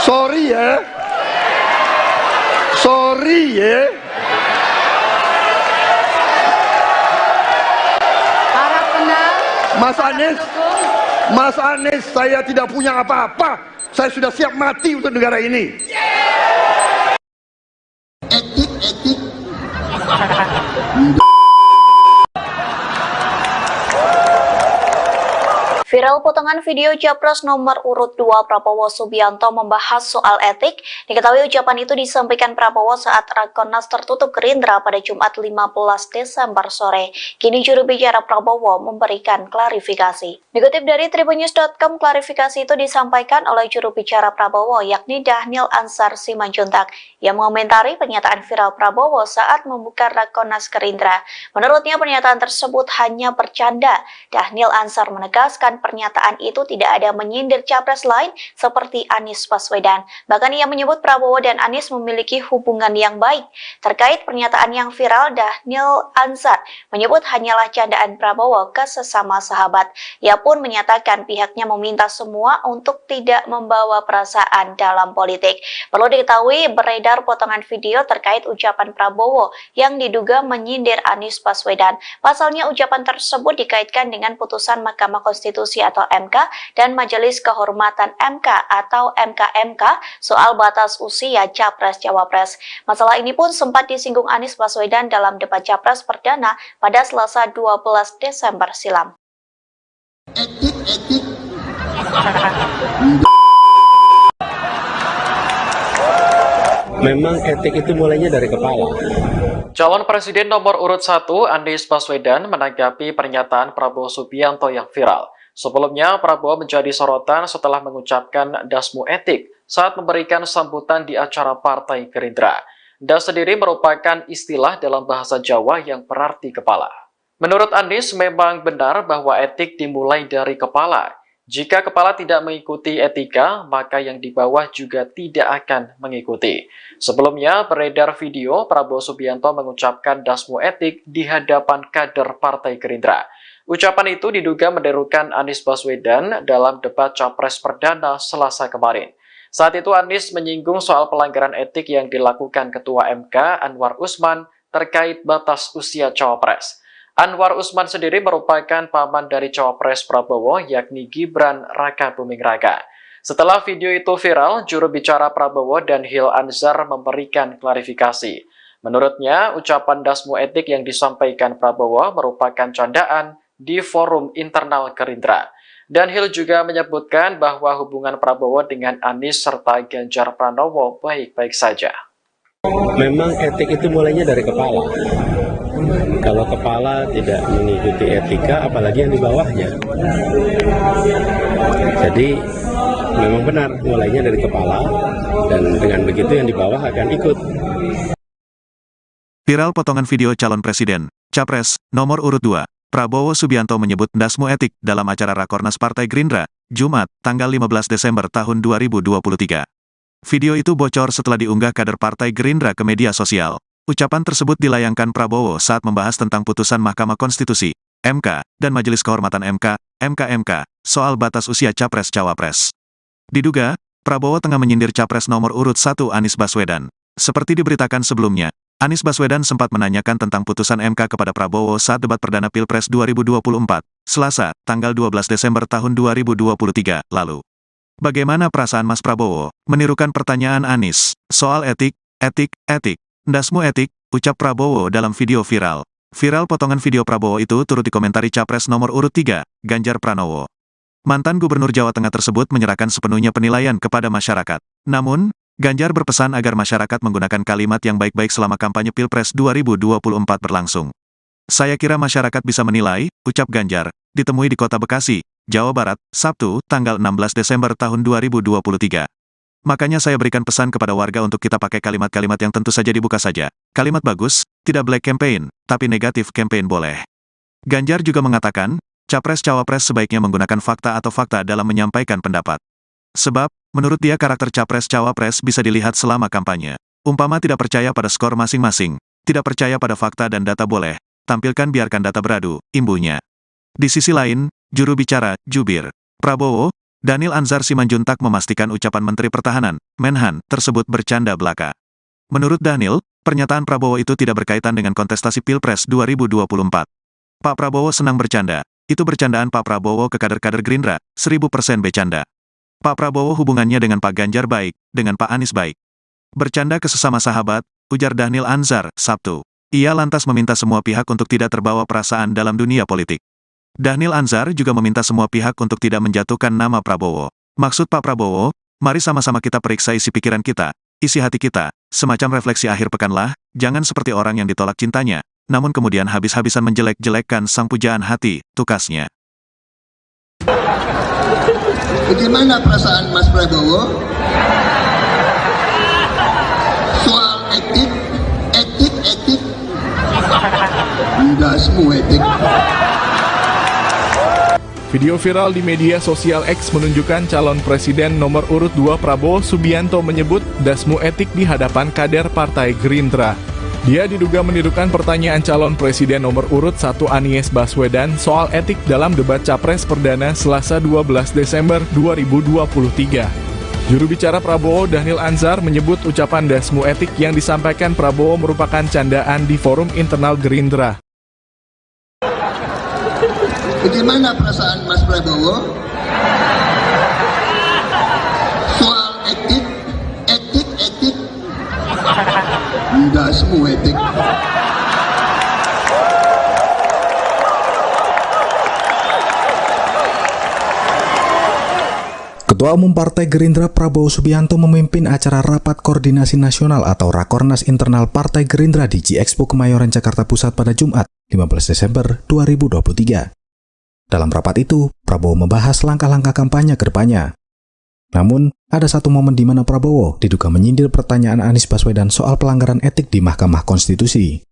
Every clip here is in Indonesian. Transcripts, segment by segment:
Sorry ya. Sorry ya. Para Mas Anies, saya tidak punya apa-apa. Saya sudah siap mati untuk negara ini. Viral potongan video Capres nomor urut 2 Prabowo Subianto membahas soal etik. Diketahui ucapan itu disampaikan Prabowo saat Rakornas tertutup Gerindra pada Jumat 15 Desember sore. Kini juru bicara Prabowo memberikan klarifikasi. Dikutip dari tribunnews.com, klarifikasi itu disampaikan oleh juru bicara Prabowo yakni Dhanil Ansar Simanjuntak yang mengomentari pernyataan viral Prabowo saat membuka Rakornas Gerindra. Menurutnya pernyataan tersebut hanya bercanda. Dhanil Ansar menegaskan pernyataan itu tidak ada menyindir capres lain seperti Anies Baswedan. Bahkan ia menyebut Prabowo dan Anies memiliki hubungan yang baik. Terkait pernyataan yang viral, Dhanil Ansar menyebut hanyalah candaan Prabowo ke sesama sahabat. Ia pun menyatakan pihaknya meminta semua untuk tidak membawa perasaan dalam politik. Perlu diketahui beredar potongan video terkait ucapan Prabowo yang diduga menyindir Anies Baswedan. Pasalnya ucapan tersebut dikaitkan dengan putusan Mahkamah Konstitusi atau MK dan Majelis Kehormatan MK atau MKMK soal batas usia Capres-Cawapres. Masalah ini pun sempat disinggung Anies Baswedan dalam debat Capres perdana pada Selasa 12 Desember silam. Memang etik itu mulainya dari kepala. Calon Presiden nomor urut 1 Anies Baswedan menanggapi pernyataan Prabowo Subianto yang viral. Sebelumnya, Prabowo menjadi sorotan setelah mengucapkan dasmu etik saat memberikan sambutan di acara Partai Gerindra. Das sendiri merupakan istilah dalam bahasa Jawa yang berarti kepala. Menurut Anies, memang benar bahwa etik dimulai dari kepala. Jika kepala tidak mengikuti etika, maka yang di bawah juga tidak akan mengikuti. Sebelumnya, beredar video Prabowo Subianto mengucapkan dasmu etik di hadapan kader Partai Gerindra. Ucapan itu diduga menderukan Anies Baswedan dalam debat Capres perdana Selasa kemarin. Saat itu Anies menyinggung soal pelanggaran etik yang dilakukan Ketua MK Anwar Usman terkait batas usia Cawapres. Anwar Usman sendiri merupakan paman dari Cawapres Prabowo yakni Gibran Rakabuming Raka. Setelah video itu viral, juru bicara Prabowo Dhanil Ansar memberikan klarifikasi. Menurutnya, ucapan dasmu etik yang disampaikan Prabowo merupakan candaan di forum internal Gerindra. Dhanil juga menyebutkan bahwa hubungan Prabowo dengan Anies serta Ganjar Pranowo baik-baik saja. Memang etik itu mulainya dari kepala. Kalau kepala tidak mengikuti etika, apalagi yang di bawahnya. Jadi memang benar mulainya dari kepala, dan dengan begitu yang di bawah akan ikut. Viral potongan video calon presiden, Capres, nomor urut 2, Prabowo Subianto menyebut dasmu etik dalam acara Rakornas Partai Gerindra, Jumat, tanggal 15 Desember tahun 2023. Video itu bocor setelah diunggah kader Partai Gerindra ke media sosial. Ucapan tersebut dilayangkan Prabowo saat membahas tentang putusan Mahkamah Konstitusi, MK, dan Majelis Kehormatan MK, MKMK, soal batas usia Capres-Cawapres. Diduga, Prabowo tengah menyindir Capres nomor urut 1 Anies Baswedan. Seperti diberitakan sebelumnya, Anies Baswedan sempat menanyakan tentang putusan MK kepada Prabowo saat debat perdana Pilpres 2024, Selasa, tanggal 12 Desember tahun 2023, lalu. Bagaimana perasaan Mas Prabowo? Menirukan pertanyaan Anies, soal etik, dasmu etik, ucap Prabowo dalam video viral. Viral potongan video Prabowo itu turut dikomentari Capres nomor urut 3, Ganjar Pranowo. Mantan Gubernur Jawa Tengah tersebut menyerahkan sepenuhnya penilaian kepada masyarakat. Namun, Ganjar berpesan agar masyarakat menggunakan kalimat yang baik-baik selama kampanye Pilpres 2024 berlangsung. Saya kira masyarakat bisa menilai, ucap Ganjar, ditemui di Kota Bekasi, Jawa Barat, Sabtu, tanggal 16 Desember tahun 2023. Makanya saya berikan pesan kepada warga untuk kita pakai kalimat-kalimat yang tentu saja dibuka saja. Kalimat bagus, tidak black campaign, tapi negatif campaign boleh. Ganjar juga mengatakan, Capres-Cawapres sebaiknya menggunakan fakta atau fakta dalam menyampaikan pendapat. Sebab, menurut dia karakter Capres-Cawapres bisa dilihat selama kampanye. Umpama tidak percaya pada skor masing-masing, tidak percaya pada fakta dan data boleh, tampilkan biarkan data beradu, imbuhnya. Di sisi lain, juru bicara, jubir Prabowo, Dhanil Anzar Simanjuntak memastikan ucapan Menteri Pertahanan, Menhan, tersebut bercanda belaka. Menurut Dhanil, pernyataan Prabowo itu tidak berkaitan dengan kontestasi Pilpres 2024. Pak Prabowo senang bercanda, itu bercandaan Pak Prabowo ke kader-kader Gerindra, 1000% bercanda. Pak Prabowo hubungannya dengan Pak Ganjar baik, dengan Pak Anies baik. Bercanda ke sesama sahabat, ujar Dhanil Anzar, Sabtu. Ia lantas meminta semua pihak untuk tidak terbawa perasaan dalam dunia politik. Dhanil Anzar juga meminta semua pihak untuk tidak menjatuhkan nama Prabowo. Maksud Pak Prabowo, mari sama-sama kita periksa isi pikiran kita, isi hati kita, semacam refleksi akhir pekanlah, jangan seperti orang yang ditolak cintanya, namun kemudian habis-habisan menjelek-jelekkan sang pujaan hati, tukasnya. Bagaimana perasaan Mas Prabowo soal etik? Enggak semua etik. Video viral di media sosial X menunjukkan calon presiden nomor urut 2 Prabowo Subianto menyebut dasmu etik di hadapan kader Partai Gerindra. Dia diduga menirukan pertanyaan calon presiden nomor urut 1 Anies Baswedan soal etik dalam debat Capres Perdana Selasa 12 Desember 2023. Juru bicara Prabowo Dhanil Anzar menyebut ucapan dasmu etik yang disampaikan Prabowo merupakan candaan di forum internal Gerindra. Bagaimana perasaan Mas Prabowo soal etik? Enggak semua etik. Ketua Umum Partai Gerindra Prabowo Subianto memimpin acara Rapat Koordinasi Nasional atau Rakornas Internal Partai Gerindra di G-Expo Kemayoran Jakarta Pusat pada Jumat, 15 Desember 2023. Dalam rapat itu, Prabowo membahas langkah-langkah kampanye ke depannya. Namun, ada satu momen di mana Prabowo diduga menyindir pertanyaan Anies Baswedan soal pelanggaran etik di Mahkamah Konstitusi.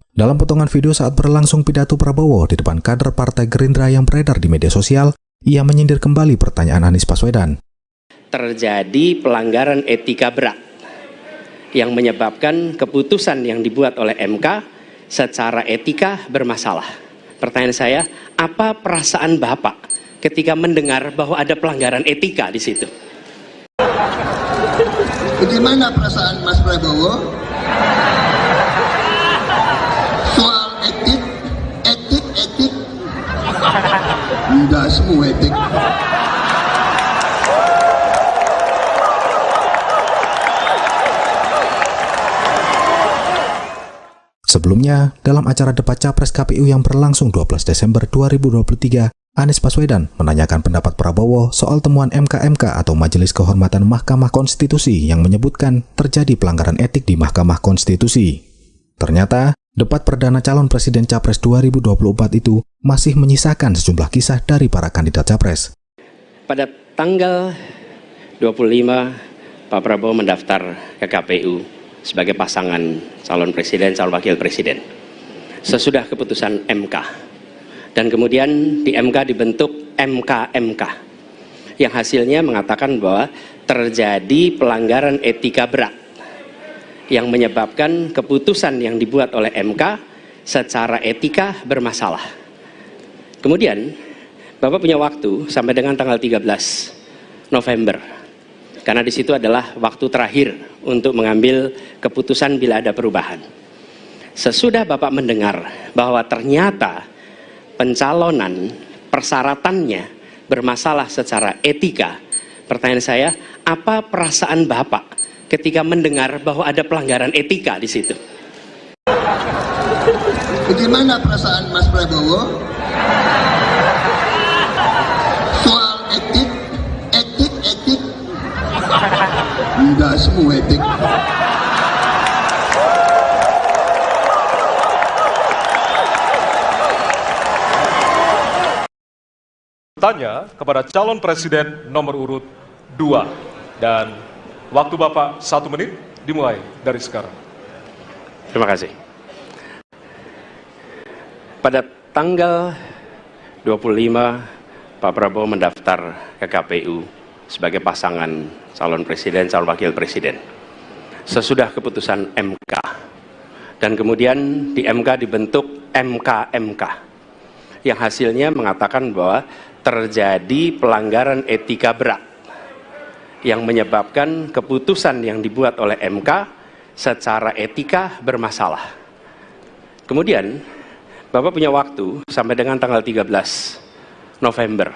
Dalam potongan video saat berlangsung pidato Prabowo di depan kader Partai Gerindra yang beredar di media sosial, ia menyindir kembali pertanyaan Anies Baswedan. Terjadi pelanggaran etika berat yang menyebabkan keputusan yang dibuat oleh MK secara etika bermasalah. Pertanyaan saya, apa perasaan Bapak ketika mendengar bahwa ada pelanggaran etika di situ? Bagaimana perasaan Mas Prabowo soal etik? Enggak semua etik. Sebelumnya, dalam acara debat Capres KPU yang berlangsung 12 Desember 2023, Anies Baswedan menanyakan pendapat Prabowo soal temuan MK atau Majelis Kehormatan Mahkamah Konstitusi yang menyebutkan terjadi pelanggaran etik di Mahkamah Konstitusi. Ternyata, debat perdana calon presiden Capres 2024 itu masih menyisakan sejumlah kisah dari para kandidat Capres. Pada tanggal 25, Pak Prabowo mendaftar ke KPU sebagai pasangan calon presiden, calon wakil presiden. Sesudah keputusan MK. Dan kemudian di MK dibentuk MK yang hasilnya mengatakan bahwa terjadi pelanggaran etika berat yang menyebabkan keputusan yang dibuat oleh MK secara etika bermasalah. Kemudian Bapak punya waktu sampai dengan tanggal 13 November. Karena di situ adalah waktu terakhir untuk mengambil keputusan bila ada perubahan. Sesudah Bapak mendengar bahwa ternyata pencalonan persyaratannya bermasalah secara etika, pertanyaan saya, apa perasaan Bapak ketika mendengar bahwa ada pelanggaran etika di situ? Bagaimana perasaan Mas Prabowo soal etik? Enggak semua etik. Tanya kepada calon presiden nomor urut 2 dan waktu Bapak 1 menit dimulai dari sekarang. Terima kasih. Pada tanggal 25 Pak Prabowo mendaftar ke KPU sebagai pasangan calon presiden, calon wakil presiden. Sesudah keputusan MK. Dan kemudian di MK dibentuk MK yang hasilnya mengatakan bahwa terjadi pelanggaran etika berat yang menyebabkan keputusan yang dibuat oleh MK secara etika bermasalah. Kemudian, Bapak punya waktu sampai dengan tanggal 13 November